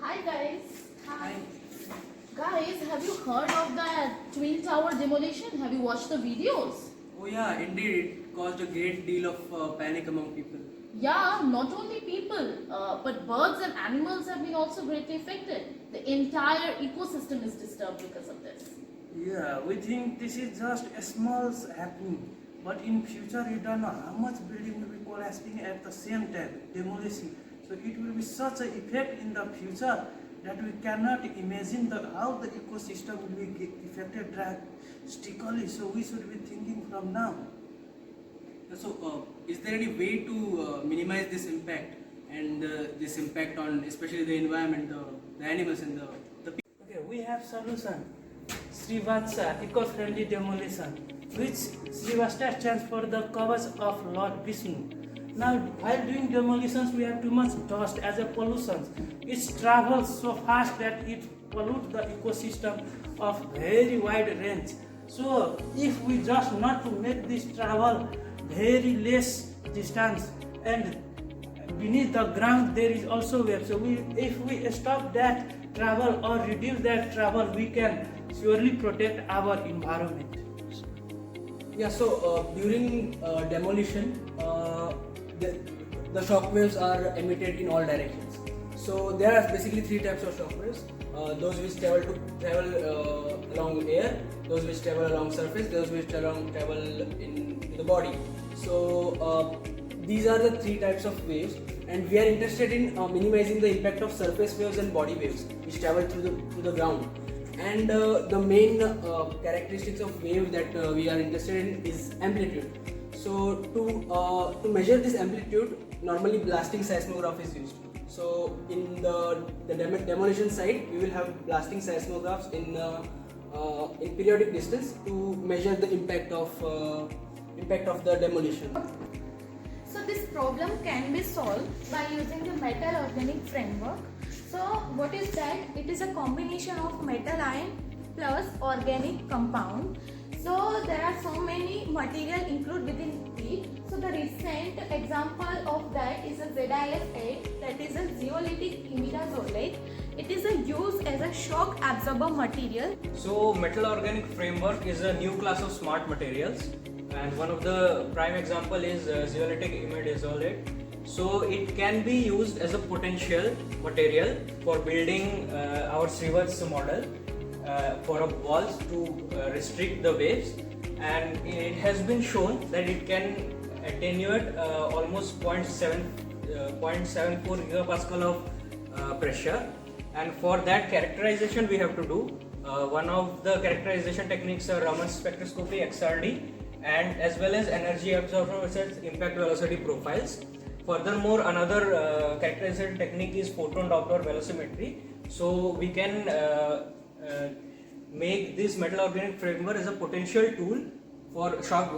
Hi guys. Hi. Guys, have you heard of that Twin Tower demolition? Have you watched the videos? Oh yeah, indeed, it caused a great deal of panic among people. Yeah, not only people, but birds and animals have been also greatly affected. The entire ecosystem is disturbed because of this. Yeah, we think this is just a small happening, but in future you don't know how much building will be collapsing at the same time, demolishing. So it will be such an effect in the future that we cannot imagine how the ecosystem will be affected drastically. So we should be thinking from now. So, is there any way to minimize this impact and this impact on especially the environment, the animals and the people? Okay, we have solution. Srivatsa, eco-friendly demolition, which Srivasta stands for the covers of Lord Vishnu. Now, while doing demolitions, we have too much dust as a pollution. It travels so fast that it pollutes the ecosystem of very wide range. So, if we just not to make this travel very less distance and beneath the ground there is also wave. So, if we stop that travel or reduce that travel, we can surely protect our environment. Yeah, so during demolition, the shock waves are emitted in all directions. So there are basically three types of shock waves: those which travel along air, those which travel along surface, those which travel in the body. So these are the three types of waves, and we are interested in minimizing the impact of surface waves and body waves which travel through the ground. And the main characteristics of wave that we are interested in is amplitude. So to measure this amplitude, normally blasting seismograph is used. So in the demolition site, we will have blasting seismographs in periodic distance to measure the impact of the demolition. So this problem can be solved by using the metal organic framework. So what is that? It is a combination of metal ion plus organic compound. So there are so many material included within it. So the recent example of that is a ZIF8, that is a zeolitic imidazolate. It is used as a shock absorber material. So metal organic framework is a new class of smart materials, and one of the prime example is zeolitic imidazolate. So it can be used as a potential material for building our Srivats model for a walls to restrict the waves, and it has been shown that it can attenuate almost 0.74 gigapascal of pressure. And for that characterization we have to do one of the characterization techniques are Raman spectroscopy XRD, and as well as energy absorption impact velocity profiles. Furthermore, another characterization technique is photon Doppler velocimetry. So we can make this metal organic framework as a potential tool for shock.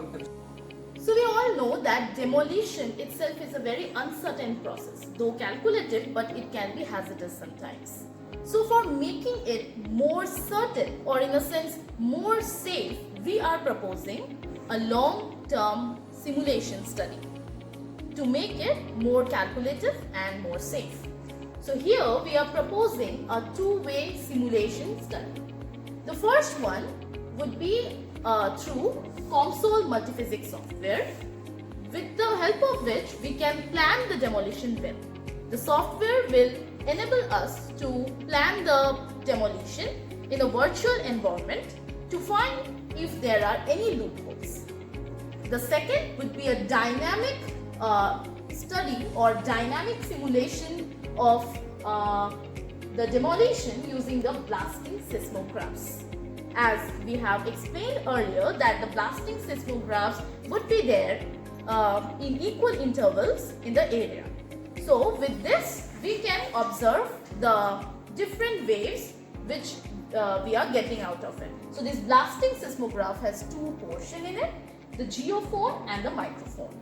So we all know that demolition itself is a very uncertain process, though calculated, but it can be hazardous sometimes. So for making it more certain, or in a sense more safe, we are proposing a long-term simulation study to make it more calculative and more safe. So here we are proposing a two-way simulation study. The first one would be through COMSOL multiphysics software, with the help of which we can plan the demolition well. The software will enable us to plan the demolition in a virtual environment to find if there are any loopholes. The second would be a dynamic study or dynamic simulation of the demolition using the blasting seismographs. As we have explained earlier that the blasting seismographs would be there in equal intervals in the area. So with this we can observe the different waves which we are getting out of it. So this blasting seismograph has two portions in it, the geophone and the microphone.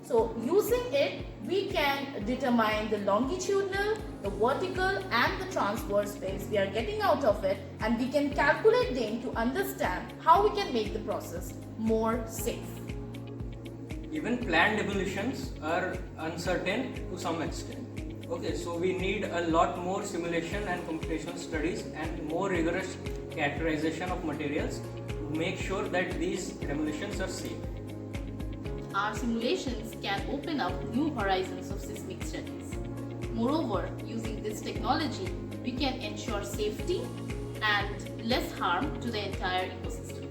So using it, we can determine the longitudinal, the vertical and the transverse waves we are getting out of it, and we can calculate them to understand how we can make the process more safe. Even planned demolitions are uncertain to some extent. Okay, so we need a lot more simulation and computational studies and more rigorous characterization of materials to make sure that these demolitions are safe. Our simulations can open up new horizons of seismic studies. Moreover, using this technology, we can ensure safety and less harm to the entire ecosystem.